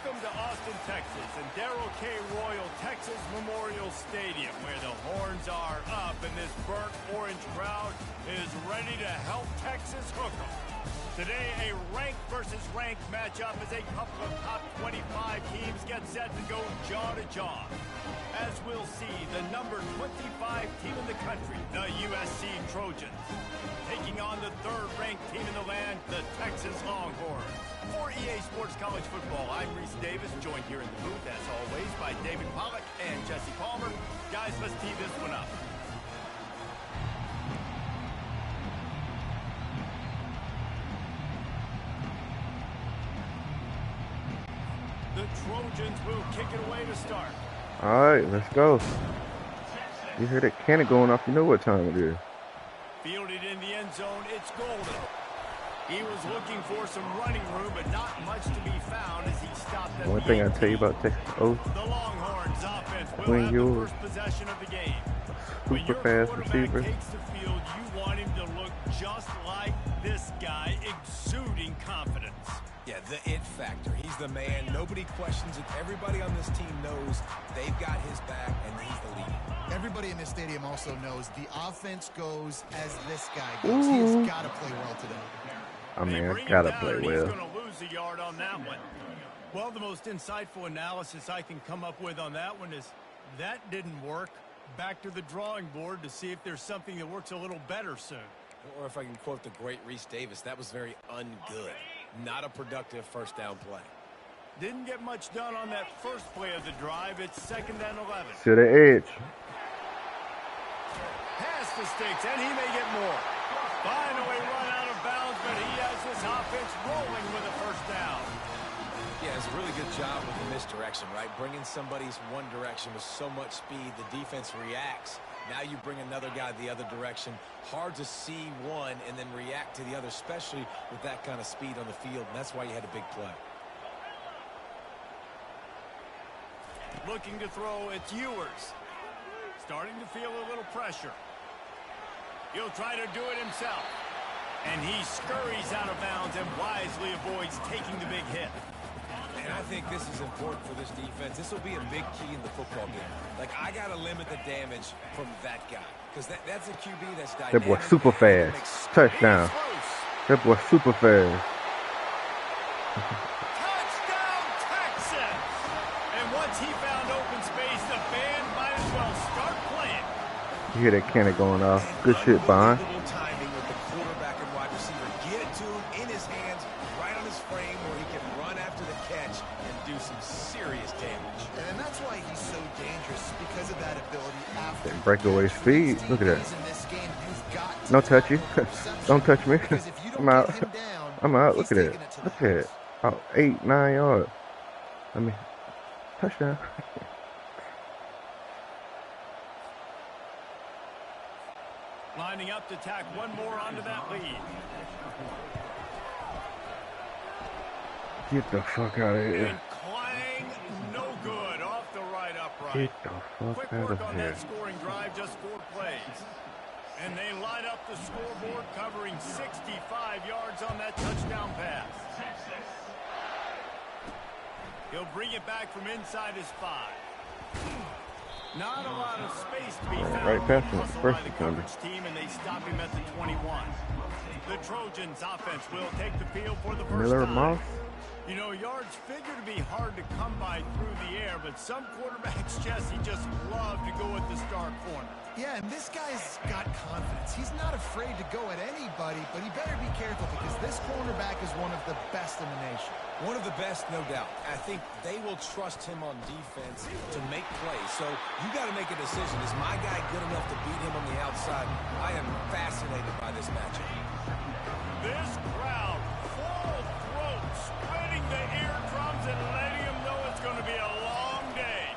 Welcome to Austin, Texas, and Darrell K. Royal Texas Memorial Stadium, where the horns are up and this burnt orange crowd is ready to help Texas hook 'em. Today, a ranked versus ranked matchup as a couple of top 25 teams get set to go jaw to jaw. As we'll see, the number 25 team in the country, the USC Trojans, taking on the third-ranked team in the land, the Texas Longhorns. For EA Sports College Football, I'm Reese Davis, joined here in the booth, as always, by David Pollack and Jesse Palmer. Guys, let's tee this one up. The Trojans will kick it away to start. All right, let's go. You hear that cannon going off, you know what time it is. Fielded in the end zone, it's Golden. He was looking for some running room, but not much to be found as he stopped at One thing I tell you about Texas O, the Longhorns offense will when have you're the first possession of the game. super fast receiver, Takes the field, you want him to look just like this guy, exuding confidence. Yeah, the it factor. He's the man. Nobody questions it. Everybody on this team knows they've got his back, and he's the leader. Everybody in this stadium also knows the offense goes as this guy goes. He has got to play well today. I mean, I gotta play well. He's going to lose a yard on that one. Well, the most insightful analysis I can come up with on that one is that didn't work. Back to the drawing board to see if there's something that works a little better soon. Or if I can quote the great Reese Davis, that was very ungood. Not a productive first down play. Didn't get much done on that first play of the drive. It's 2nd and 11. To the edge. Pass the sticks, and he may get more. Finally run out of bounds, but he has this offense rolling with a first down. Yeah, it's a really good job with the misdirection, right? Bringing somebody's one direction with so much speed, the defense reacts. Now you bring another guy the other direction. Hard to see one and then react to the other, especially with that kind of speed on the field, and that's why you had a big play. Looking to throw, it's Ewers. Starting to feel a little pressure. He'll try to do it himself. And he scurries out of bounds and wisely avoids taking the big hit. And I think this is important for this defense. This will be a big key in the football game. Like, I got to limit the damage from that guy. Because that's a QB that's dynamic. That boy super fast. Touchdown. That boy super fast. Touchdown, Texas! And once he found open space, the band might as well start playing. You hear that cannon going off. Good shit, Bond. Timing with the quarterback and wide receiver. Get it to him in his hands, right on his frame, where he can run after the catch and do some serious damage. And that's why he's so dangerous, because of that ability after. That breakaway speed. Look at that. In this game, you've got No touchy. Don't touch me. because if you don't I'm out. get him down, I'm out. he's Look at that. taking it to the Look at it. Oh, 8, 9 yards. I mean, touchdown. Lining up to tack one more onto that lead. Get the fuck out of here. And clang, no good, off the right upright. Get the fuck Quick out work of on here. that scoring drive, just 4 plays. And they line up the scoreboard, covering 65 yards on that touchdown pass. He'll bring it back from inside his 5. Not a lot of space to be found. Right past him, Hustled first by the defender. coverage team, and they stop him at the 21. The Trojans offense will take the field for the first Miller time. Moss. You know, yards figure to be hard to come by through the air, but some quarterbacks, Jesse, just love to go at the star corner. Yeah, and this guy's got confidence. He's not afraid to go at anybody, but he better be careful because this cornerback is one of the best in the nation. One of the best, no doubt. I think they will trust him on defense to make plays. So you got to make a decision. Is my guy good enough to beat him on the outside? I am fascinated by this matchup. This crowd, full throat, splitting the eardrums and letting them know it's going to be a long day.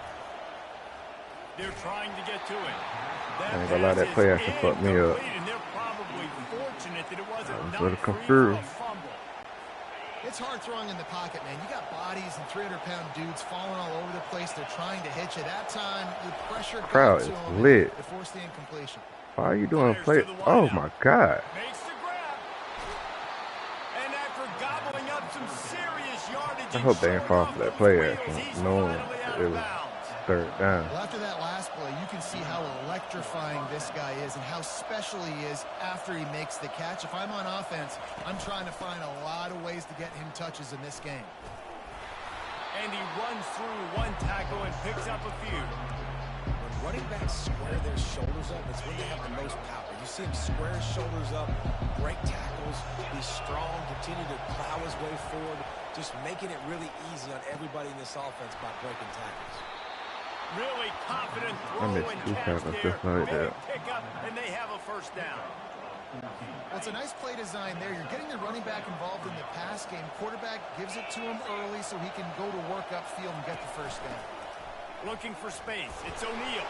They're trying to get to it. I ain't gonna lie, that play actually fucked me up. And they're probably fortunate that it wasn't Let it come free through. for a fumble. It's hard throwing in the pocket, man. You got bodies and 300-pound dudes falling all over the place. They're trying to hit you. That time, the pressure Crowd got to is him lit. to force the incompletion. Why are you doing play? Oh my God. Makes the grab. And after gobbling up some serious yardage I hope they didn't fall for that play action, knowing it was third down. Well, after that last play, you can see how electrifying this guy is and how special he is after he makes the catch. If I'm on offense, I'm trying to find a lot of ways to get him touches in this game. And he runs through one tackle and picks up a few. When running backs square their shoulders up, it's when they have the most power. You see him square his shoulders up, break tackles, be strong, continue to plow his way forward, just making it really easy on everybody in this offense by breaking tackles. Really confident throw and catch there. Big pickup, and they have a first down. Well, it's a nice play design there. You're getting the running back involved in the pass game. Quarterback gives it to him early so he can go to work upfield and get the first down. Looking for space. It's O'Neal.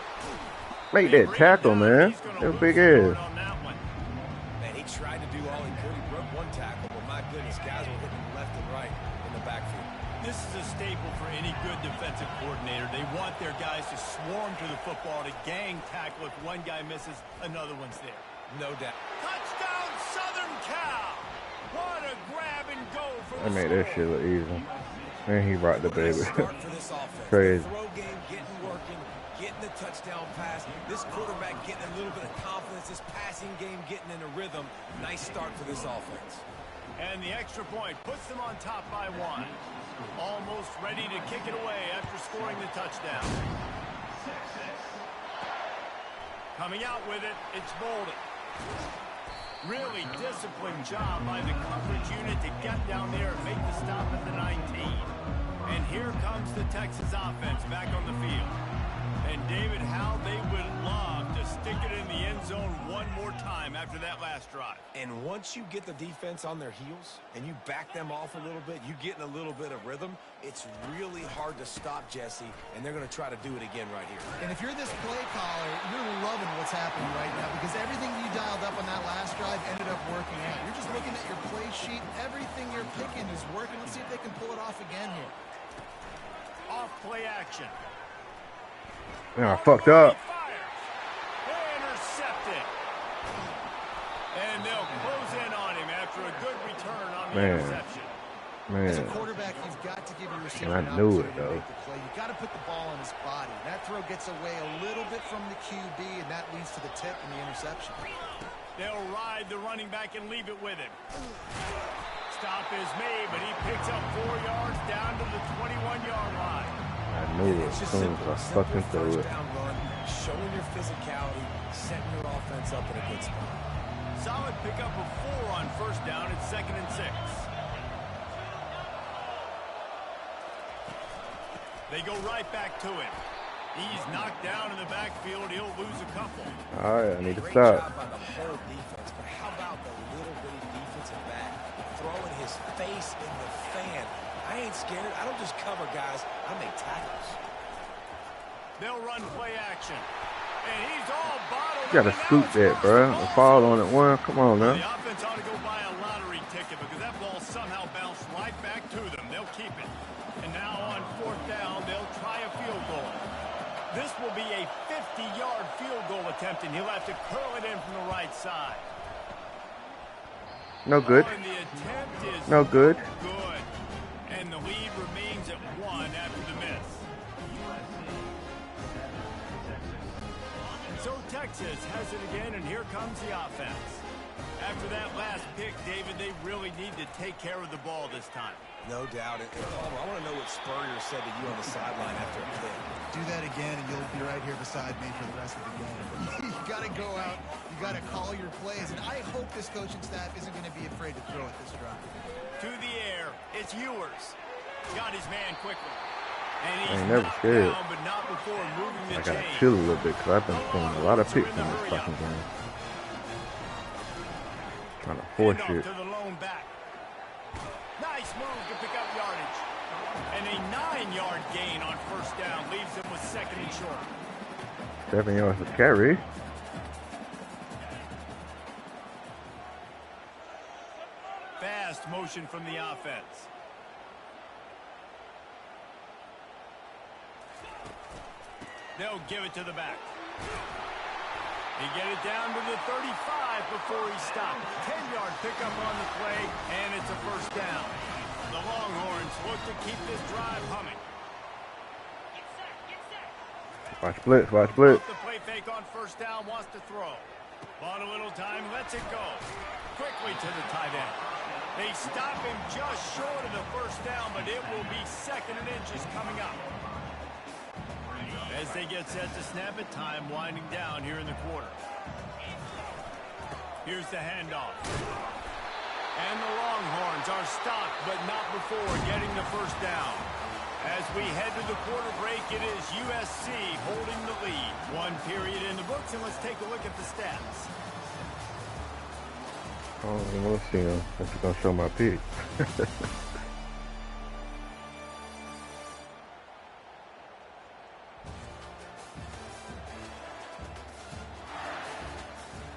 Make that tackle, man. How big is? Man, he tried to do all he could. He broke one tackle, but my goodness, guys were hitting left and right in the backfield. This is a staple for any good defensive coordinator. They want their guys to swarm to the football, to gang tackle. If one guy misses, another one's there. No doubt. Touchdown, Southern Cal! What a grab and go for the I made that shit look easy. And he rocked the baby. Crazy. The throw game getting working, getting the touchdown pass. This quarterback getting a little bit of confidence. This passing game getting in a rhythm. Nice start for this offense. And the extra point puts them on top by one. Almost ready to kick it away after scoring the touchdown. Coming out with it, it's Bolden. Really disciplined job by the coverage unit to get down there and make the stop at the 19. And here comes the Texas offense back on the field. And David, how they would love to stick it in the end zone one more time after that last drive. And once you get the defense on their heels and you back them off a little bit, you get in a little bit of rhythm, it's really hard to stop Jesse, and they're going to try to do it again right here. And if you're this play caller, you're loving what's happening right now because everything you dialed up on that last drive ended up working out. You're just looking at your play sheet. Everything you're picking is working. Let's see if they can pull it off again here. Off play action. Yeah, I fucked up. Intercepted. And they'll close in on him after a good return on the interception. As a quarterback, you've got to give your receiver I knew it, though. You've got to put the ball on his body. That throw gets away a little bit from the QB, and that leads to the tip and the interception. They'll ride the running back and leave it with him. Stop is made, but he picks up 4 yards down to the 21-yard line. I knew it as soon as I fucking threw it. Run, showing your physicality, setting your offense up in a good spot. Solid pickup of 4 on first down. It's 2nd and 6. They go right back to him. He's knocked down in the backfield. He'll lose a couple. All right, I need to Great stop. job by the whole defense, but how about the little bitty defensive back throwing his face in the fan? I ain't scared. I don't just cover guys. I make tackles. They'll run play action. And he's all bottled. You gotta scoop that, bro. And fall on it one. Come on, The man. offense ought to go buy a lottery ticket because that ball somehow bounced right back to them. They'll keep it. And now on 4th down, they'll try a field goal. This will be a 50-yard field goal attempt, and he'll have to curl it in from the right side. No good. And the attempt is No good. good. And the lead remains at 1 after the miss. And so Texas has it again, and here comes the offense. After that last pick, David, they really need to take care of the ball this time. No doubt. And Palmer, I want to know what Spurrier said to you on the sideline after a pick. Do that again, and you'll be right here beside me for the rest of the game. You got to go out. You got to call your plays. And I hope this coaching staff isn't going to be afraid to throw at this drive. To the air, it's Ewers. Got his man quickly. And I he's ain't never knocked scared. down, but not before moving the I gotta chain. chill a little bit because I've been throwing a lot of picks in this fucking game. Trying to force Handoff it. to the lone back. Nice move to pick up yardage. And a 9-yard gain on first down leaves him with 2nd and short. 7 yards to carry. Fast motion from the offense. They'll give it to the back. He get it down to the 35 before he stopped. 10-yard pickup on the play, and it's a first down. The Longhorns look to keep this drive humming. Watch blitz, watch blitz. The play fake on first down, wants to throw. Bought a little time, lets it go. Quickly to the tight end. They stop him just short of the first down, but it will be 2nd and inches coming up. As they get set to snap it, time winding down here in the quarter. Here's the handoff. And the Longhorns are stopped, but not before getting the first down. As we head to the quarter break, it is USC holding the lead. 1 period in the books, and let's take a look at the stats. I don't even want to see him. I'm just going to show my pick.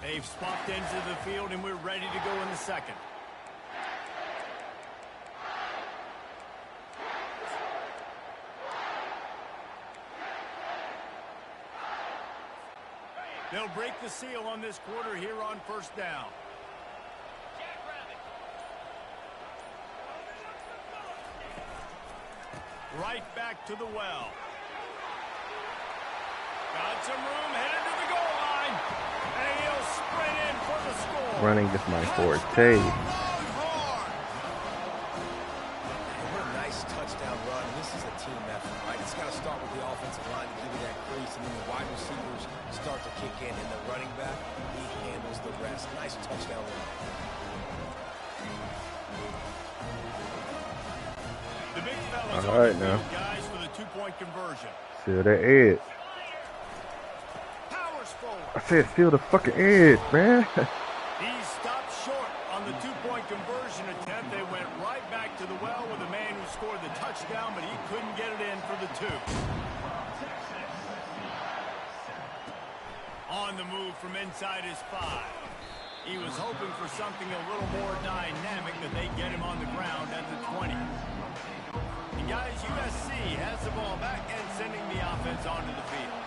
They've swapped into the field, and we're ready to go in the second. They'll break the seal on this quarter here on first down. Right back to the well. Got some room, headed to the goal line. And he'll sprint in for the score. Running is my forte. What a nice touchdown run. This is a team effort, right? It's got to start with the offensive line to give you that crease, and then the wide receivers start to kick in, and the running back, he handles the rest. Nice touchdown run. The big fellas all right now. Guys for the 2-point conversion. Seal that edge. Powers forward. I said seal the fucking edge, man. He stopped short on the 2-point conversion attempt. They went right back to the well with the man who scored the touchdown, but he couldn't get it in for the 2. On the move from inside his 5. He was hoping for something a little more dynamic, but they get him on the ground at the 20. And guys, USC has the ball back and sending the offense onto the field.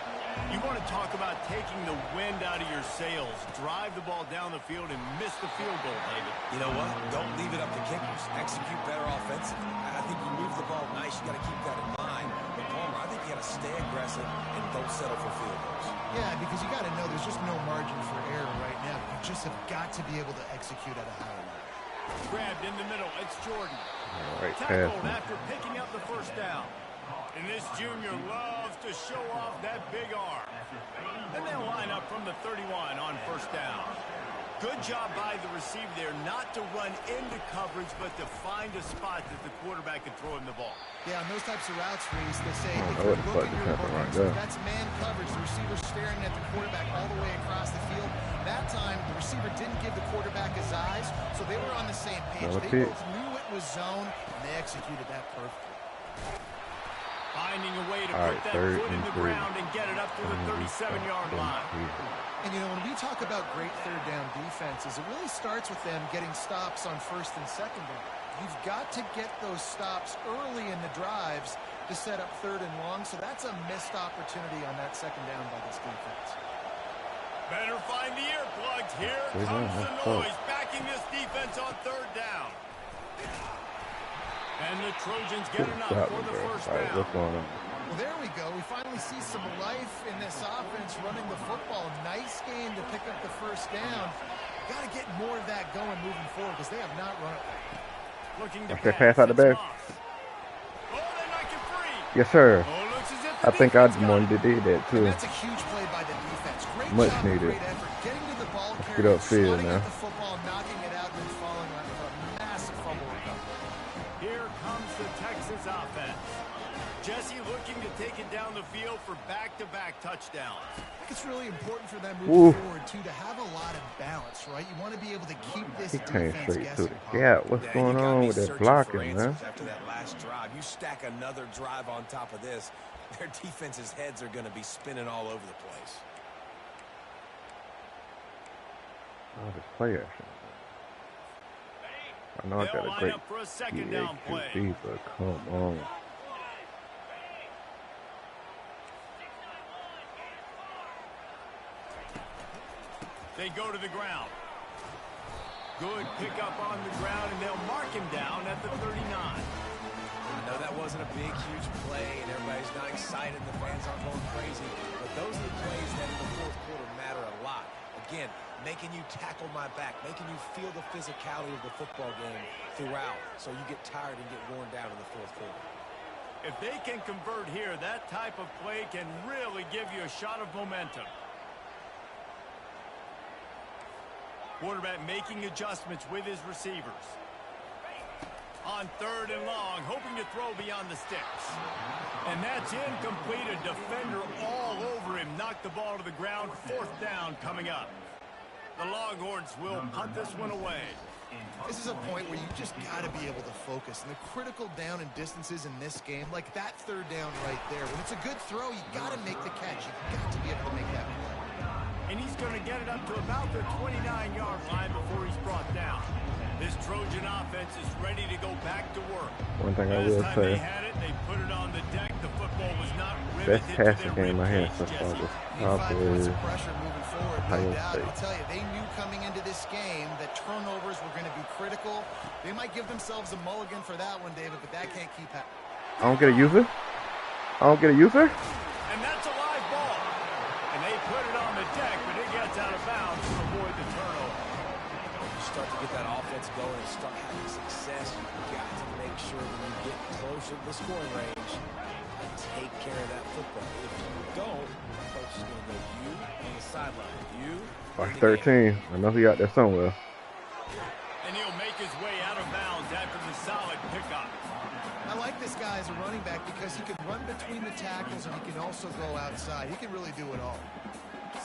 You want to talk about taking the wind out of your sails. Drive the ball down the field and miss the field goal, David. You know what? Don't leave it up to kickers. Execute better offensively. I think you move the ball nice. You got to keep that in mind. But Palmer, I think you got to stay aggressive and don't settle for field goals. Yeah, because you got to know there's just no margin for error right now. You just have got to be able to execute at a higher level. Grabbed in the middle. It's Jordan. All right, Tackled after picking up the first down. And this junior loves to show off that big arm. And they'll line up from the 31 on first down. Good job by the receiver there not to run into coverage, but to find a spot that the quarterback can throw him the ball. Yeah, on those types of routes, Reese, they say Oh, if no, you it's look fucking at your happening right bookings, there. that's man coverage. The receiver staring at the quarterback all the way across the field. That time, the receiver didn't give the quarterback his eyes, so they were on the same page. Another They pick. both knew it was zone, and they executed that perfectly. Finding a way to All put right, that 3rd foot in and the 3. ground and get it up to the 37-yard line. And, you know, when we talk about great third down defenses, it really starts with them getting stops on first and second down. You've got to get those stops early in the drives to set up 3rd and long, so that's a missed opportunity on that second down by this defense. Better find the earplugs. Here comes the noise, backing this defense on 3rd down. And the Trojans get enough for the first down. What's going on? Well, there we go. We finally see some life in this offense running the football. Nice game to pick up the first down. Got to get more of that going moving forward because they have not run it. Looking to pass out the back. Oh, they knock it free. Yes, sir. Oh, looks as if I the think I defense got wanted to do that And too. that's a huge play by the defense. Great Much job, needed. great effort. Getting to the ball Let's get carrier, upfield swatting now. at the football, knocking it out, and then falling on a massive fumble recovery. Here comes the Texas offense. Jesse looking to take it down the field for back-to-back touchdowns. I think it's really important for them moving Ooh. forward, too, to have a lot of balance, right? You want to be able to keep this He came defense straight guessing. to the gap. What's Yeah, going you gotta on be with that searching for blocking, man? answers after that last drive. You stack another drive on top of this, their defense's heads are going to be spinning all over the place. Oh, this play action. I know I They'll got a line great up for a second down play. QB, but come on. They go to the ground. Good pickup on the ground, and they'll mark him down at the 39. I know that wasn't a big, huge play, and everybody's not excited. The fans aren't going crazy. But those are the plays that in the fourth quarter matter a lot. Again, making you tackle my back, making you feel the physicality of the football game throughout, so you get tired and get worn down in the fourth quarter. If they can convert here, that type of play can really give you a shot of momentum. Quarterback making adjustments with his receivers. On 3rd and long, hoping to throw beyond the sticks. And that's incomplete. A defender all over him. Knocked the ball to the ground. 4th down coming up. The Longhorns will punt this one away. This is a point where you just got to be able to focus. And the critical down and distances in this game, like that 3rd down right there, when it's a good throw, you got to make the catch. You got to be able to make that play. And he's going to get it up to about the 29-yard line before he's brought down. This Trojan offense is ready to go back to work. One thing I will say, they had it, they put it on the deck. The football was not best passing game I had so far was probably pressure moving forward, no Ohio doubt. State. I'll tell you, they knew coming into this game that turnovers were going to be critical. They might give themselves a mulligan for that one, David, but that can't keep happening. I don't get a user. I don't get a user. And that's a live ball. And they put it on the deck, but it gets out of bounds to avoid the turnover. You start to get that offense going and start having success, you've got to make sure when you get closer to the scoring range, you take care of that football. If you don't, coach is going to go you on the sideline. You. Watch 13. I know he out there somewhere. And he'll make his way out of bounds after the solid pickup. I like this guy as a running back because he can run between the tackles and he can also go outside. He can really do it all.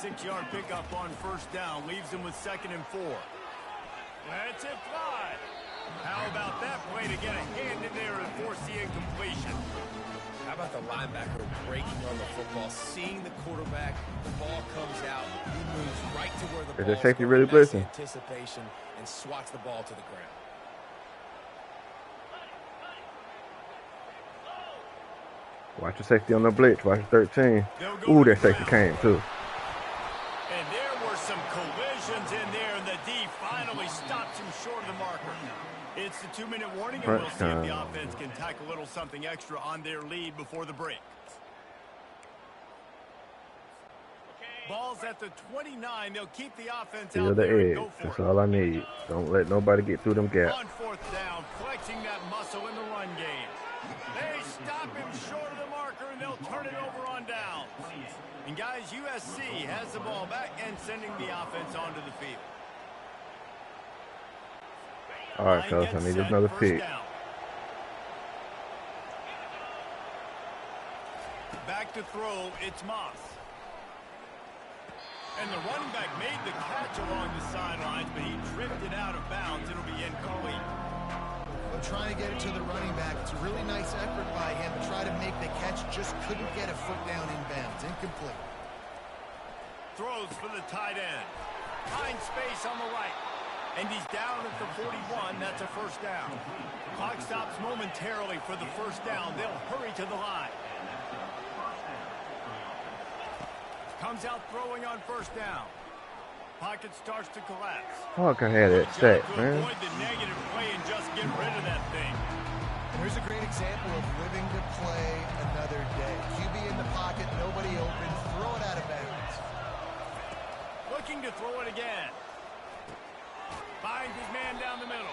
6-yard pickup on 1st down leaves him with 2nd and 4. Let's it fly. How about that play to get a hand in there and force the incompletion? How about the linebacker breaking on the football, seeing the quarterback, the ball comes out, he moves right to where the ball is. Safety really blitzing? Anticipation and swats the ball to the ground. Watch your safety on the blitz. Watch 13. Ooh, that safety came too. And there were some collisions in there, and the D finally stops him short of the marker. It's the 2-minute warning, and we'll see if the offense can tack a little something extra on their lead before the break. Ball's at the 29. They'll keep the offense Feel out the there and edge. go for That's it. all I need. Don't let nobody get through them gaps. On 4th down, flexing that muscle in the run game. They stop him short of the marker, and they'll turn it over on down. And guys, USC has the ball back and sending the offense onto the field. All right, coach. I need another pick. Back to throw, it's Moss. And the running back made the catch along the sidelines, but he drifted out of bounds. It'll be incomplete. But trying to get it to the running back, it's a really nice effort by him to try to make the catch, just couldn't get a foot down in bounds. Incomplete. Throws for the tight end. Finds space on the right. And he's down at the 41. That's a 1st down. Clock stops momentarily for the 1st down. They'll hurry to the line. Comes out throwing on 1st down. Pocket starts to collapse. Fuck, I had that sack, man. Avoid the negative play and just get rid of that thing. Here's a great example of living to play another day. QB in the pocket, nobody open, throw it out of bounds. Looking to throw it again. Finds his man down the middle.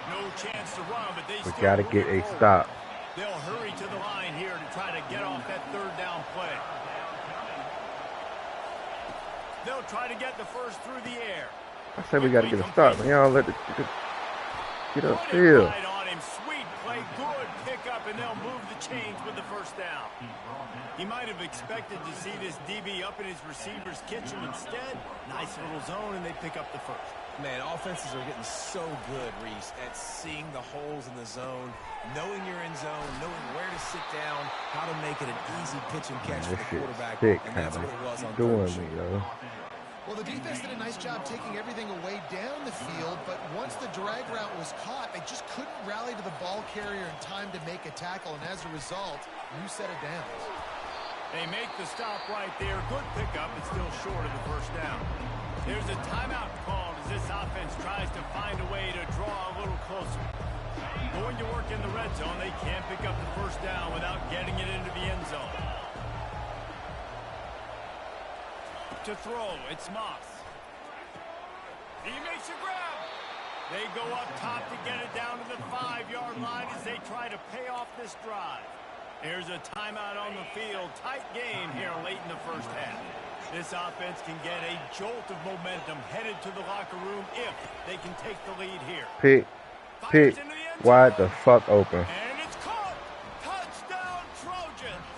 No chance to run, but they still gotta get a stop. They'll hurry to the line here to try to get off that 3rd down play. They'll try to get the 1st through the air. I said we gotta get a stop, man. Y'all let the get upfield. Right on him. Sweet play, good pickup, and they'll move the chains with the 1st down. He might have expected to see this DB up in his receiver's kitchen. Instead, nice little zone, and they pick up the 1st. Man, offenses are getting so good, Reese, at seeing the holes in the zone, knowing you're in zone, knowing where to sit down, how to make it an easy pitch and catch for the quarterback. Sick, and that's what it was on doing third. me, yo. Well, the defense did a nice job taking everything away down the field, but once the drag route was caught, they just couldn't rally to the ball carrier in time to make a tackle, and as a result, new set of downs. They make the stop right there. Good pickup, but still short of the 1st down. There's a timeout called as this offense tries to find a zone. They can't pick up the first down without getting it into the end zone. To throw, it's Moss. He makes a grab. They go up top to get it down to the 5-yard line as they try to pay off this drive. Here's a timeout on the field. Tight game here late in the first half. This offense can get a jolt of momentum headed to the locker room if they can take the lead here. Pick wide the fuck open. And it's caught. Touchdown, Trojans.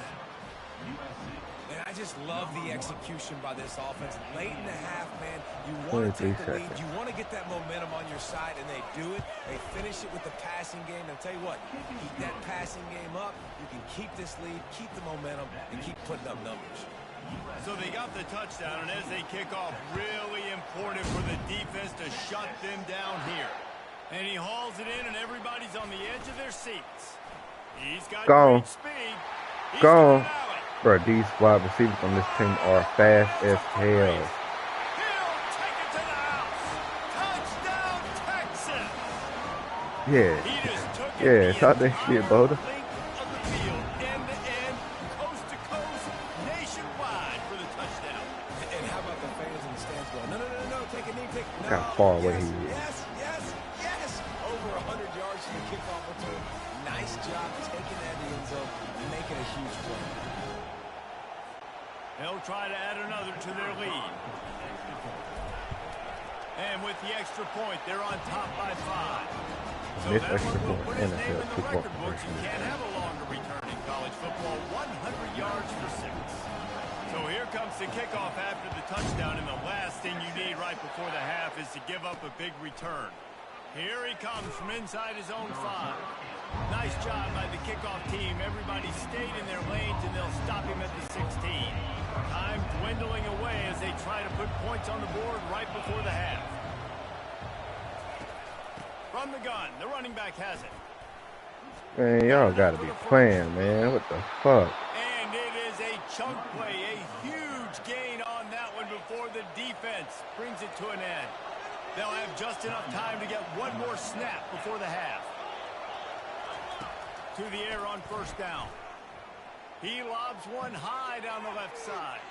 And I just love the execution by this offense. Late in the half, man, you want to take the lead. You want to get that momentum on your side, and they do it. They finish it with the passing game. And I'll tell you what, keep that passing game up. You can keep this lead, keep the momentum, and keep putting up numbers. So they got the touchdown, and as they kick off, really important for the defense to shut them down here. And he hauls it in, and everybody's on the edge of their seats. He's got great speed. Gone. Bro, these wide receivers on this team are fast as hell. He'll take it to the house. Touchdown, Texas. Yeah. He just took it Yeah, talk that shit, Boda. How far away he is. Yes. Over 100 yards from the kickoff return. Nice job taking that in the end zone and making a huge play. They'll try to add another to their lead. And with the extra point, they're on top by 5. So this that extra one will point, put his name NFL in the record books. You can't have a longer return in college football. 100 yards for 6. So here comes the kickoff after the touchdown, and the last thing you need right before the half is to give up a big return. Here he comes from inside his own 5. Nice job by the kickoff team. Everybody stayed in their lanes, and they'll stop him at the 16. Time dwindling away as they try to put points on the board right before the half. From the gun, the running back has it. Man, y'all gotta be playing, man. What the fuck? And it is a chunk play, a huge gain on that one before the defense brings it to an end. They'll have just enough time to get one more snap before the half. To the air on first down. He lobs one high down the left side.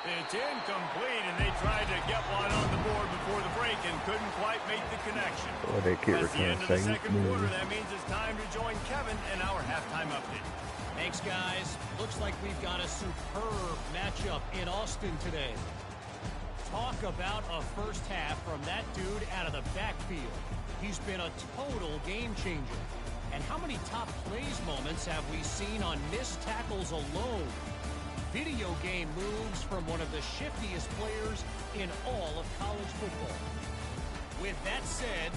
It's incomplete, and they tried to get one on the board before the break and couldn't quite make the connection. Oh, they keep That's the end of the second quarter. move. That means it's time to join Kevin in our halftime update. Thanks, guys. Looks like we've got a superb matchup in Austin today. Talk about a first half from that dude out of the backfield. He's been a total game changer. And how many top plays moments have we seen on missed tackles alone? Video game moves from one of the shiftiest players in all of college football. With that said,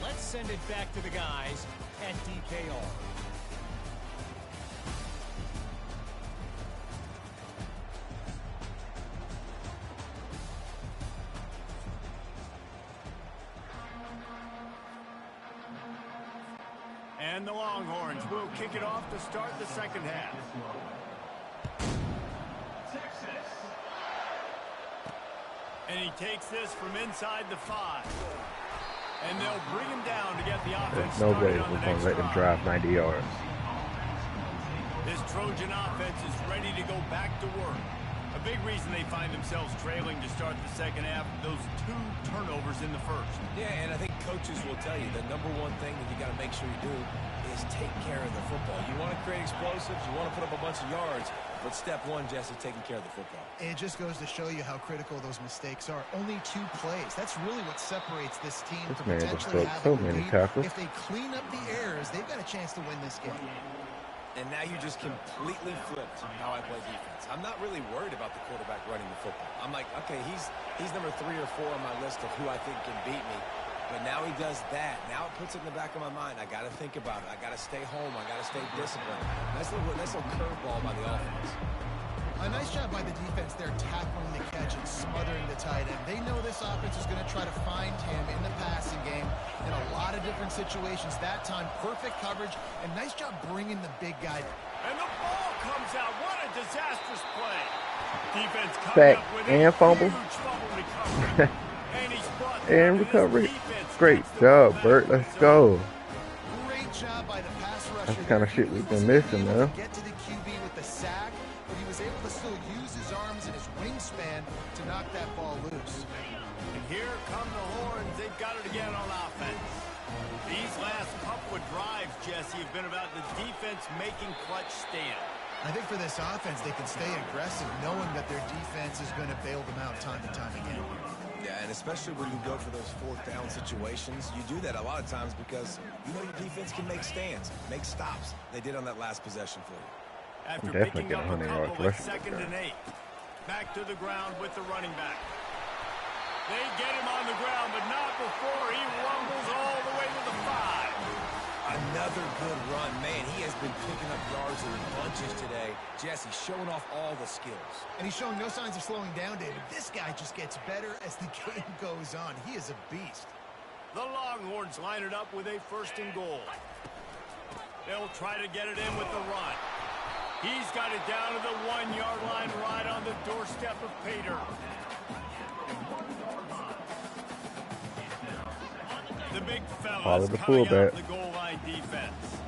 let's send it back to the guys at DKR. And the Longhorns will kick it off to start the second half. And he takes this from inside the 5. And they'll bring him down to get the offense There's no way started on we're the going next to let them drive 90 yards. This Trojan offense is ready to go back to work. A big reason they find themselves trailing to start the second half, those 2 turnovers in the first. Yeah, and I think coaches will tell you the number one thing that you got to make sure you do is take care of the football. You want to create explosives, you want to put up a bunch of yards, but step one, Jesse, taking care of the football. It just goes to show you how critical those mistakes are. Only 2 plays. That's really what separates this team This from man just potentially broke so having the many lead. tackles. If they clean up the errors, they've got a chance to win this game. And now you just completely flipped how I play defense. I'm not really worried about the quarterback running the football. I'm like, okay, he's number 3 or 4 on my list of who I think can beat me. But now he does that. Now it puts it in the back of my mind. I got to think about it. I got to stay home. I got to stay disciplined. Nice little curveball by the offense. A nice job by the defense there tackling the catch and smothering the tight end. They know this offense is going to try to find him in the passing game in a lot of different situations. That time, perfect coverage, and nice job bringing the big guy. And the ball comes out. What a disastrous play. Defense coming up with and fumble. huge fumble recovery. And he's brought down, And this recovery. defense Great gets the job, ball Bert. back. Let's go. Great job by the pass rush pressure. That's kind of shit we've been missing, man. Get to the QB with the sack, but he was able to still use his arms and his wingspan to knock that ball loose. And here come the Horns. They've got it again on offense. These last couple of drives, Jesse, have been about the defense making clutch stand. I think for this offense, they can stay aggressive knowing that their defense is going to bail them out time and time again. Yeah, and especially when you go for those fourth down situations, you do that a lot of times because you know your defense can make stands, make stops. They did on that last possession for you. After Definitely picking up a 100 yards couple with rushing. 2nd and 8. Back to the ground with the running back. They get him on the ground, but not before he rumbles all the way to the 5. Another good run. Man, he has been picking up yards in bunches today. Jesse showing off all the skills. And he's showing no signs of slowing down, David. This guy just gets better as the game goes on. He is a beast. The Longhorns line it up with a 1st and goal. They'll try to get it in with the run. He's got it down to the 1-yard line right on the doorstep of Pater. The big fella's coming out of the goal line defense.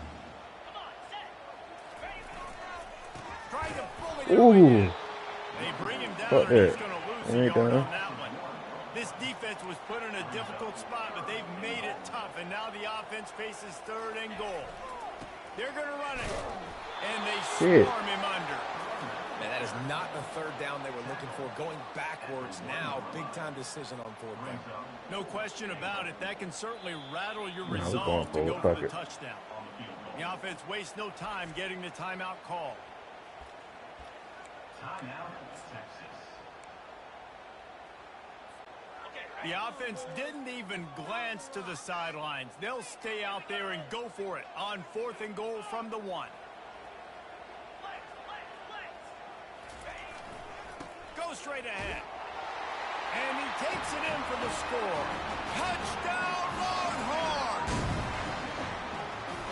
Trying to bully their way in. They bring him down, and he's going to lose the yard on that one. This defense was put in a difficult spot, but they've made it tough, and now the offense faces 3rd and goal. They're going to run it, and they swarm him under. Man, that is not the 3rd down they were looking for. Going backwards now, big-time decision on 4th down. No question about it. That can certainly rattle your resolve to go for the touchdown. The offense wastes no time getting the timeout call. The offense didn't even glance to the sidelines. They'll stay out there and go for it on 4th and goal from the 1. Go straight ahead. And he takes it in for the score. Touchdown, Longhorns!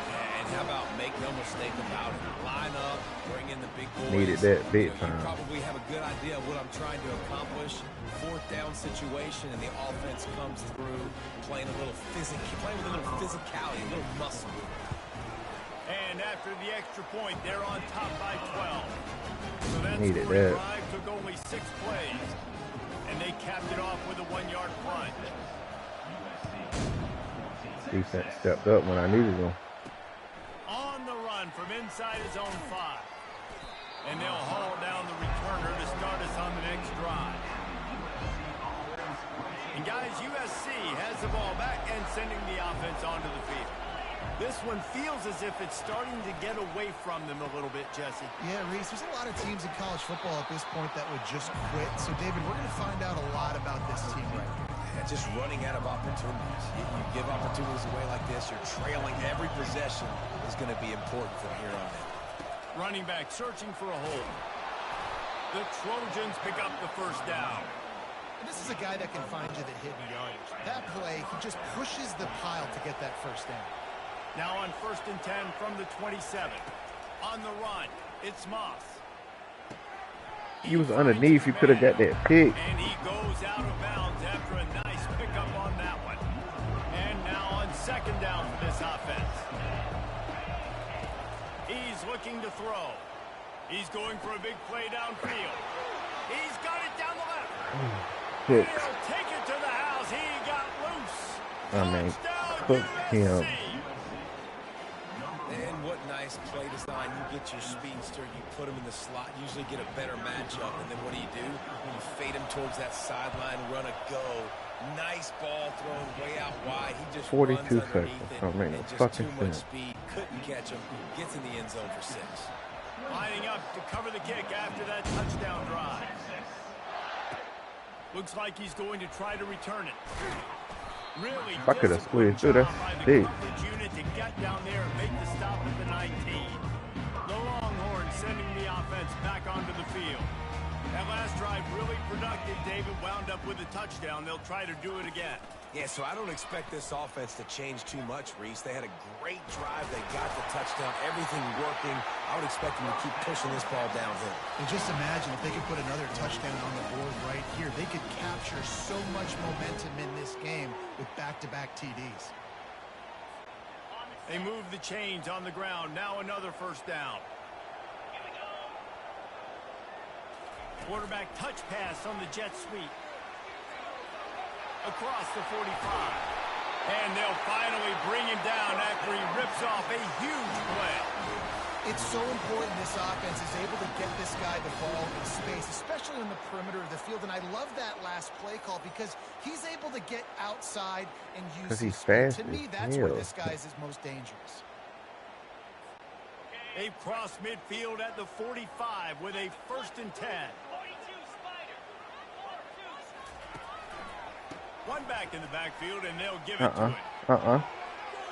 And how about make no mistake about it? Line up, bring in the big boys. Needed that big time. You probably have a good idea of what I'm trying to accomplish. 4th down situation, and the offense comes through playing with a little physicality, a little muscle. And after the extra point, they're on top by 12. So that Needed scoring that. drive took only 6 plays. And they capped it off with a 1-yard plunge. Defense stepped up when I needed them. On the run from inside his own 5. And they'll haul down the returner to start us on the next drive. And guys, USC has the ball back and sending the offense onto the field. This one feels as if it's starting to get away from them a little bit, Jesse. Yeah, Reese, there's a lot of teams in college football at this point that would just quit. So, David, we're going to find out a lot about this team right here. Yeah, just running out of opportunities. You give opportunities away like this, you're trailing. Every possession is going to be important from here on in. Running back searching for a hole. The Trojans pick up the 1st down. And this is a guy that can find you the hidden yardage. That play, he just pushes the pile to get that 1st down. Now on 1st and 10 from the 27. On the run, it's Moss. He was underneath. He could have got that pick. And he goes out of bounds after a nice pickup on that one. And now on 2nd down for this offense. He's looking to throw. He's going for a big play downfield. He's got it down the left. Cook. He'll take it to the house. He got loose. I mean, Touchdown, cook him. USC. And what nice play design. You get your speedster, you put him in the slot, usually get a better matchup, and then what do? You fade him towards that sideline, run a go. Nice ball thrown way out wide. He just 42 runs underneath seconds. it, Don't make no and just fucking too much sense. speed. Couldn't catch him. Gets in the end zone for 6. Lining up to cover the kick after that touchdown drive. Looks like he's going to try to return it. Really I could have squeezed through. That's big. Unit to get down there and make the stop at the 19. The Longhorns sending the offense back onto the field. That last drive really productive. David wound up with a touchdown. They'll try to do it again. Yeah, so I don't expect this offense to change too much, Reese. They had a great drive. They got the touchdown. Everything working. I would expect them to keep pushing this ball downhill. And just imagine if they could put another touchdown on the board right here. They could capture so much momentum in this game with back-to-back TDs. They move the chains on the ground. Now another first down. Quarterback touch pass on the jet sweep. Across the 45. And they'll finally bring him down after he rips off a huge play. It's so important this offense is able to get this guy the ball in space, especially on the perimeter of the field. And I love that last play call because he's able to get outside and use his speed. To me, that's where this guy is his most dangerous. They've crossed midfield at the 45 with a 1st and 10. One back in the backfield, and they'll give it to him.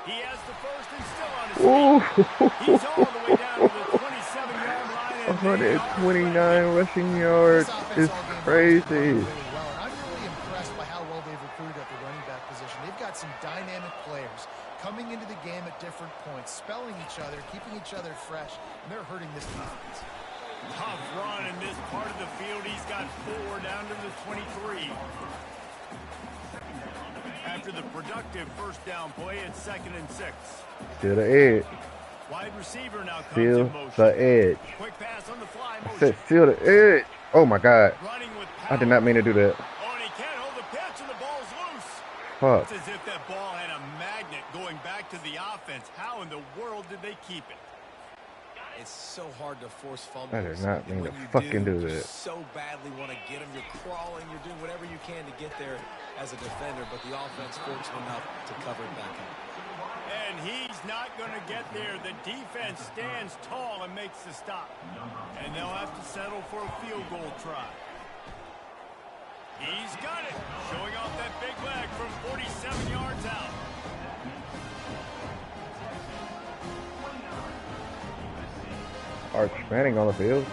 He has the first and still on his feet. He's all the way down to the 27-yard line. 129 rushing yards is crazy. Really well. And I'm really impressed by how well they've recruited at the running back position. They've got some dynamic players coming into the game at different points, spelling each other, keeping each other fresh, and they're hurting this defense. Tough run in this part of the field. He's got 4 down to the 23. After the productive first down play, it's 2nd and 6. Feel the edge. Wide receiver now comes Feel in motion. the edge. Quick pass on the fly I motion. said feel the edge. Oh my God. Running with I did not mean to do that. Oh, and he can't hold the pitch, and the ball's loose. Fuck. It's as if that ball had a magnet going back to the offense. How in the world did they keep it? It's so hard to force fumbles. I did not mean to When you fucking do you that. so badly want to get them. You're crawling. You're doing whatever you can to get there as a defender, but the offense fortunate enough to cover it back up. And he's not going to get there. The defense stands tall and makes the stop. And they'll have to settle for a field goal try. He's got it. Showing off that big leg from 47 yards out. Arch Manning on the field.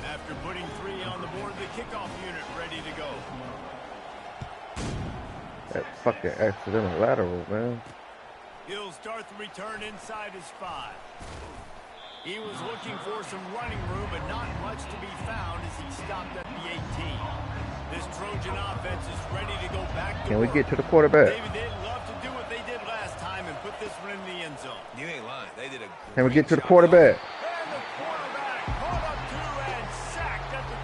After putting 3 on the board, the kickoff unit ready to go. That fucking accidental lateral, man. He'll start the return inside his 5. He was looking for some running room, but not much to be found as he stopped at the 18. This Trojan offense is ready to go back to Can we work. get to the quarterback? David, they'd love to do what they did last time and put this one in the end zone. You ain't lying. They did a great Can we get to the job. quarterback? And the quarterback caught up to and sacked at the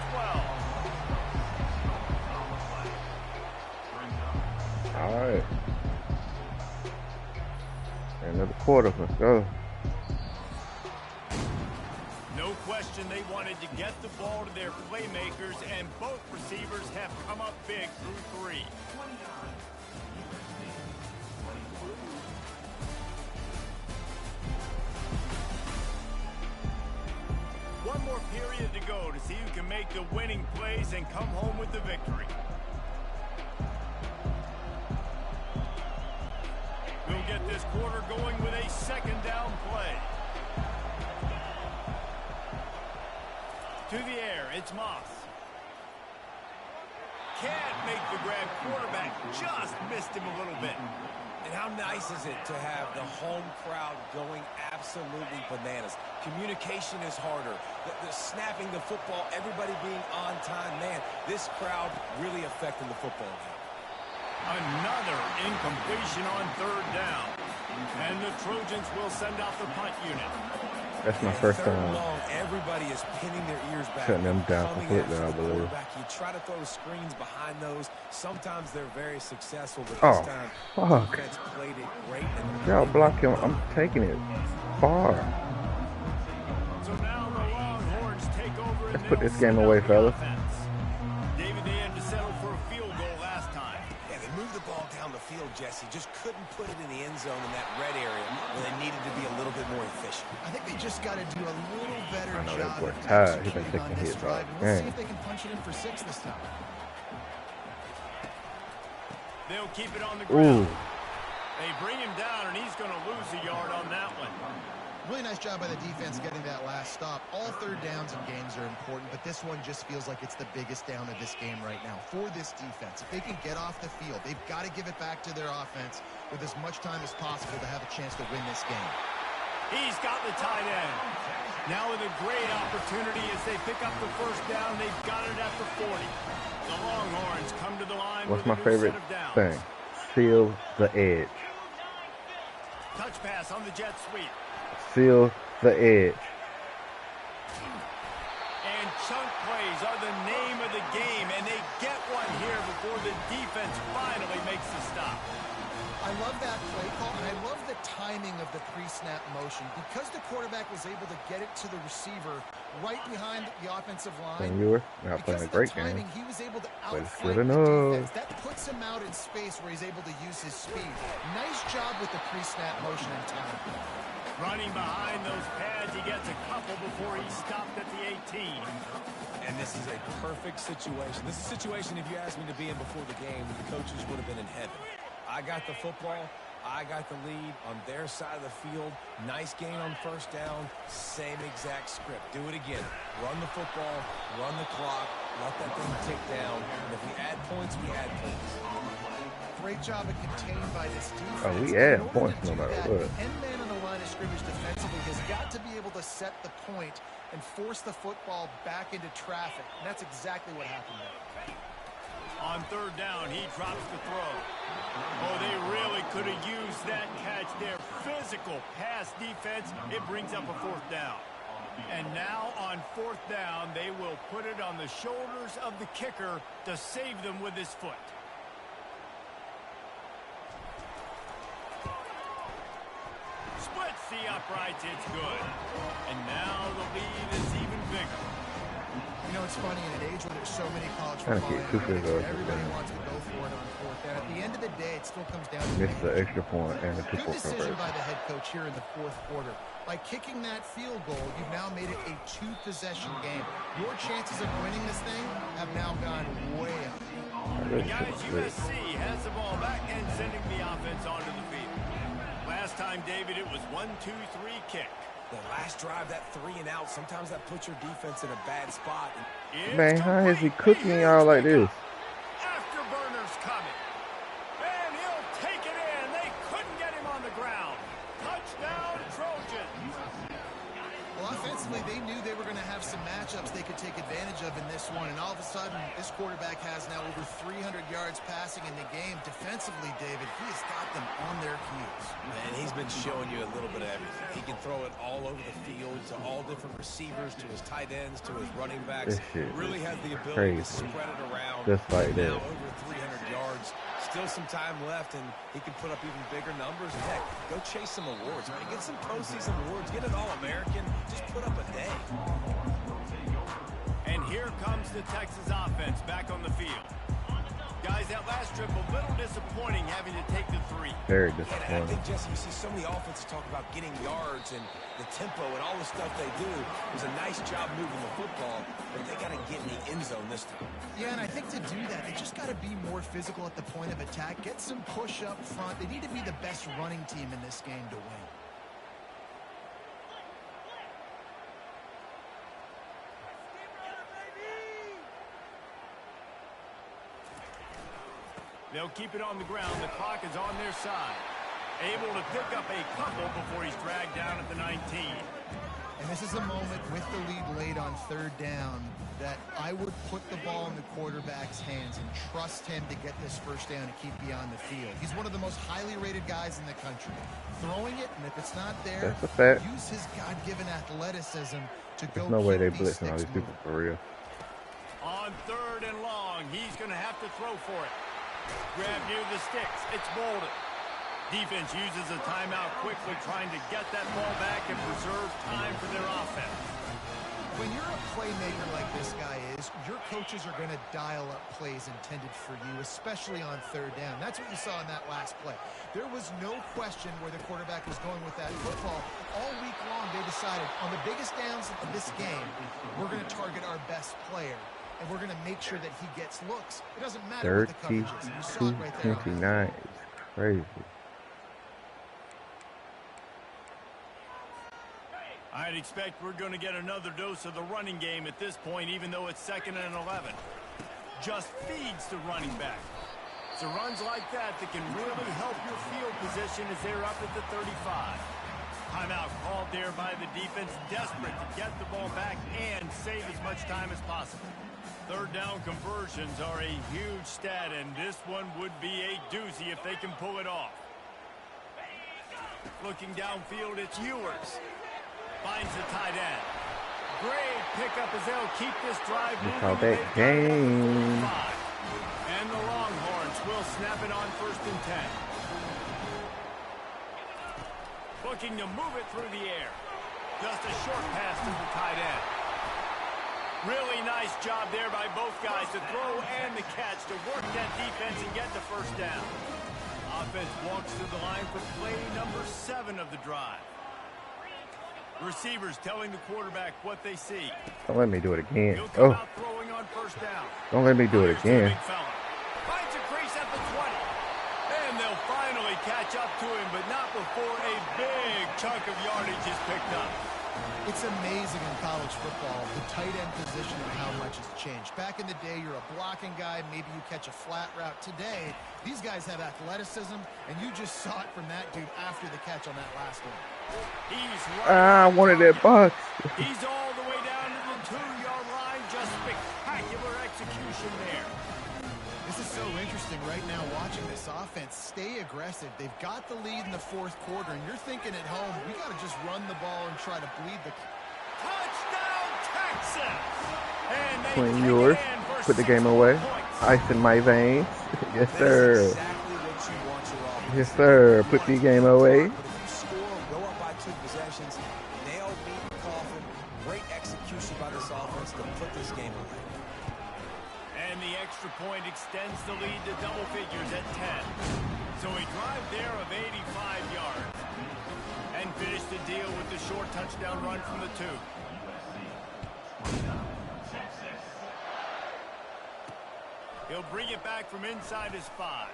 12. All right. Another quarter. Let's go. No question they wanted to get the ball to their playmakers, and both receivers have come up big through 3. One more period to go to see who can make the winning plays and come home with the victory. We'll get this quarter going with a 2nd down play. To the air, it's Moss. Can't make the grab. Quarterback just missed him a little bit. And how nice is it to have the home crowd going absolutely bananas? Communication is harder. The snapping the football, everybody being on time. Man, this crowd really affecting the football game. Another incompletion on 3rd down. And the Trojans will send out the punt unit. That's my first Third time. and long, everybody is pinning their ears back. Shutting them down coming completely, after I the believe. quarterback. You try to throw screens behind those. Sometimes they're very successful, but Oh, this time fuck. the defense played it great. And Y'all block him. I'm taking it far. So now the Longhorns take over. Let's put this game away, fellas. David, they had to settle for a field goal last time. Yeah, they moved the ball down the field, Jesse. Just couldn't put it in the end zone in that red area where they needed to be a little bit more efficient. I think they just got to do a little better I know job that boy of tired. He been executing taking on this hits drive. all And let's see game. if they can punch it in for 6 this time. They'll keep it on the Ooh. ground. They bring him down, and he's going to lose a yard on that one. Really nice job by the defense getting that last stop. All 3rd downs in games are important, but this one just feels like it's the biggest down of this game right now for this defense. If they can get off the field, they've got to give it back to their offense with as much time as possible to have a chance to win this game. He's got the tight end. Now with a great opportunity as they pick up the 1st down. They've got it at the 40. The Longhorns come to the line line What's with my a new favorite set of downs. thing? Seal the edge. Touch pass on the jet sweep. Seal the edge. And chunk plays are the name of the game, and they get one here before the defense finally makes the stop. I love that play call, and I love the timing of the pre-snap motion. Because the quarterback was able to get it to the receiver right behind the offensive line, You were not playing a great timing, game. he was able to But it's outflank good the enough. defense. That puts him out in space where he's able to use his speed. Nice job with the pre-snap motion and timing. Running behind those pads, he gets a couple before he stopped at the 18. And this is a perfect situation. This is a situation, if you asked me to be in before the game, the coaches would have been in heaven. I got the football. I got the lead on their side of the field. Nice gain on first down. Same exact script. Do it again. Run the football. Run the clock. Let that thing tick down. And if we add points, we add points. Great job of contained by this defense. Oh, we add In order points to no do matter that, what. the end man on the line of scrimmage defensively has got to be able to set the point and force the football back into traffic. And that's exactly what happened there. On third down, he drops the throw. Oh, they really could have used that catch there. Physical pass defense. It brings up a fourth down. And now on fourth down, they will put it on the shoulders of the kicker to save them with his foot. Splits the uprights. It's good. And now the lead is even bigger. You know, it's funny, in an age where there's so many college Trying to football get 2 field analytics, goals. everybody wants to go for it on fourth down. At the end of the day, it still comes down to Missed the extra point and the good 2-point decision conversion. by the head coach here in the fourth quarter. By kicking that field goal, you've now made it a 2-possession game. Your chances of winning this thing have now gone way up. Guys, USC has the ball back and sending the offense onto the field. Last time, David, it was 1-2-3 kick. The last drive, that 3 and out, sometimes that puts your defense in a bad spot. Man, how is he cooking y'all like this? Afterburner's coming. And he'll take it in. They couldn't get him on the ground. Touchdown, Trojans. Well, offensively, they knew they were going to have some matchups they could take advantage of in this one. And all of a sudden, this quarterback has now over 300 yards passing in the game. Defensively, David, he has got them on their heels. Man, he's been showing you a little bit of everything. He can throw it all over the field to all different receivers, to his tight ends, to his running backs. This shit Really is has the ability to crazy. spread it around. Just like now that. over 300 yards. Still some time left, and he can put up even bigger numbers. And heck, go chase some awards, man. Get some postseason awards. Get an All-American. Just put up a day. And here comes the Texas offense back on the field. Guys, that last trip, a little disappointing having to take the 3. Very And I disappointing. think, Jesse, you see so many offenses talk about getting yards and the tempo and all the stuff they do. It was a nice job moving the football, but they got to get in the end zone this time. Yeah, and I think to do that, they just got to be more physical at the point of attack. Get some push up front. They need to be the best running team in this game to win. They'll keep it on the ground. The clock is on their side. Able to pick up a couple before he's dragged down at the 19. And this is a moment with the lead late on third down that I would put the ball in the quarterback's hands and trust him to get this first down and keep beyond the field. He's one of the most highly rated guys in the country. Throwing it, and if it's not there, That's a fact. use his God-given athleticism to go There's no way they keep these blitzing all sticks these people moving. for real. On third and long, he's going to have to throw for it. Grab near the sticks. It's Bolden. Defense uses a timeout quickly, trying to get that ball back and preserve time for their offense. When you're a playmaker like this guy is, your coaches are going to dial up plays intended for you, especially on third down. That's what you saw in that last play. There was no question where the quarterback was going with that football. All week long, they decided on the biggest downs of this game, we're going to target our best player. And we're going to make sure that he gets looks. It doesn't matter what the coverage is. You saw it right there. 32-29 is crazy. I'd expect we're going to get another dose of the running game at this point, even though it's 2nd and 11. Just feeds the running back. It's runs like that that can really help your field position as they're up at the 35. Timeout called there by the defense, desperate to get the ball back and save as much time as possible. Third down conversions are a huge stat, and this one would be a doozy if they can pull it off. Looking downfield, it's Ewers. Finds the tight end. Great pickup as they'll keep this drive moving. Call that game. And the Longhorns will snap it on 1st and 10. Looking to move it through the air. Just a short pass to the tight end. Really nice job there by both guys to throw and the catch to work that defense and get the first down. Offense walks to the line for play number 7 of the drive. Receivers telling the quarterback what they see. Don't let me do it again. He'll come out throwing on 1st down. Don't let me do it again. Finds a crease at the 20. And they'll finally catch up to him, but not before a big chunk of yardage is picked up. It's amazing in college football, the tight end position and how much has changed. Back in the day, you're a blocking guy. Maybe you catch a flat route. Today, these guys have athleticism, and you just saw it from that dude after the catch on that last one. I wanted that box. He's all the way down to the 2-yard line. Just spectacular execution there. This is so interesting right now watching this offense stay aggressive. They've got the lead in the 4th quarter, and you're thinking at home, we got to just run the ball and try to bleed the... Touchdown, Texas! And they Clean yours. Put the game away. Ice in my veins. Yes, sir. Exactly what you want your offense. Yes, sir. Put the game away. But if you score, go up by 2 possessions, nail beat the coffin. Great execution by this offense to put this game away. And the extra point extends the lead to double figures at 10. So a drive there of 85 yards. And finish the deal with the short touchdown run from the 2. He'll bring it back from inside his 5.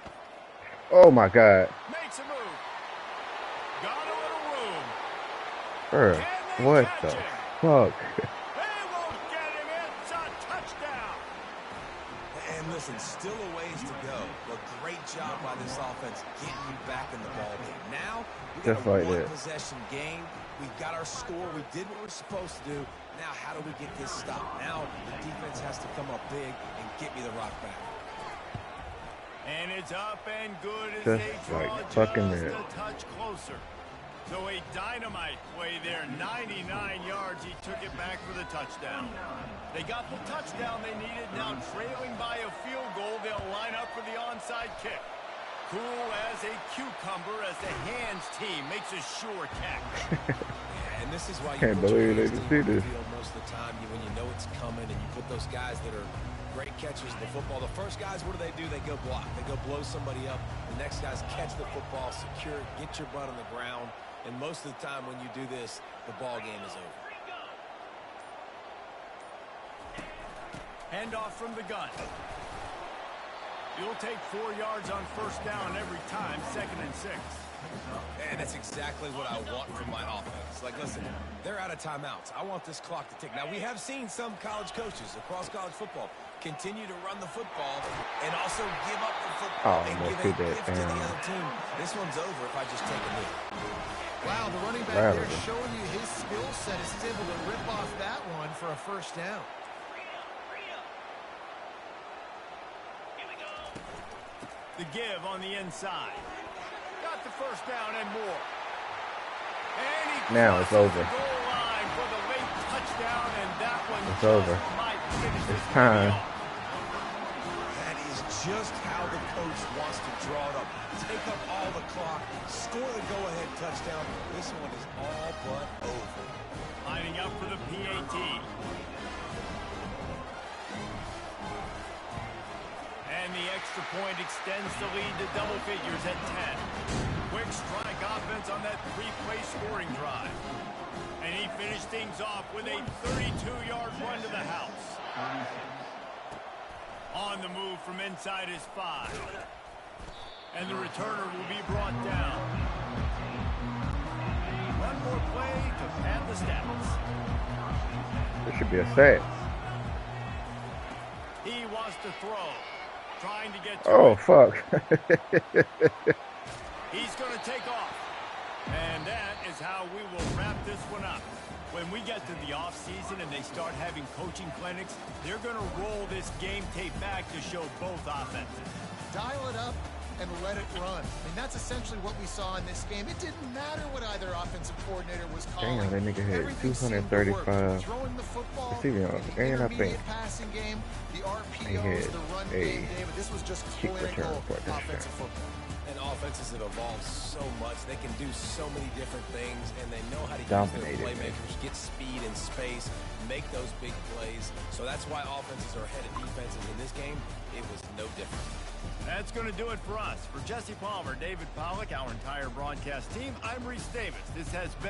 Oh, my God. Makes a move. Got a little room. What the fuck? They won't get him. It's a touchdown. And listen, still a ways to go. But great job by this offense getting you back in the ball game. Now, we got Just a like that. one-possession game. We got our score. We did what we're supposed to do. Now, how do we get this stopped? Now, the defense has to come up big and get me the rock back. And it's up and good as Just they draw like just fucking a there. touch closer. So a dynamite play there, 99 yards. He took it back for the touchdown. They got the touchdown they needed. Now trailing by a field goal, they'll line up for the onside kick. Cool as a cucumber as the hands team makes a sure catch. And this is why you Can't put your believe they hands can team see on the this. field most of the time. When you know it's coming and you put those guys that are great catchers of the football. The first guys, what do? They go block. They go blow somebody up. The next guys catch the football, secure it, get your butt on the ground. And most of the time when you do this, the ball game is over. Handoff from the gun. You'll take 4 yards on 1st down every time, 2nd and 6. And that's exactly what I want from my offense. Like, listen, they're out of timeouts. I want this clock to tick. Now, we have seen some college coaches across college football continue to run the football and also give up the football and give a gift to the other team. This one's over if I just take a knee. Wow, the running back there showing you his skill set as he's able to rip off that one for a 1st down. The give on the inside. Got the 1st down and more. And now it's over. the goal line for the late touchdown, and that one It's over. might finish this It's time. game off. That is just how the coach wants to draw it up. Take up all the clock, score the go-ahead touchdown. This one is all but over. Lining up for the PAT. And the extra point extends the lead to double figures at 10. Quick strike offense on that 3-play scoring drive. And he finished things off with a 32-yard run to the house. On the move from inside his 5. And the returner will be brought down. One more play to pad the stats. This should be a sack. He wants to throw. Trying to get to Oh, it. fuck. He's going to take off. And that is how we will wrap this one up. When we get to the offseason and they start having coaching clinics, they're going to roll this game tape back to show both offenses. Dial it up and let it run. I mean, that's essentially what we saw in this game. It didn't matter what either offensive coordinator was calling. Damn, that nigga had Everything seemed to work. 235 Throwing the football, receiving yards, the and I think intermediate passing game, the RPOs, the run game, David. This was just kick return clinical for a touchdown. offensive football. And offenses have evolved so much. They can do so many different things, and they know how to use Dominated, their playmakers, get speed and space, make those big plays. So that's why offenses are ahead of defenses in this game. It was no different. That's going to do it for us. For Jesse Palmer, David Pollack, our entire broadcast team, I'm Reese Davis. This has been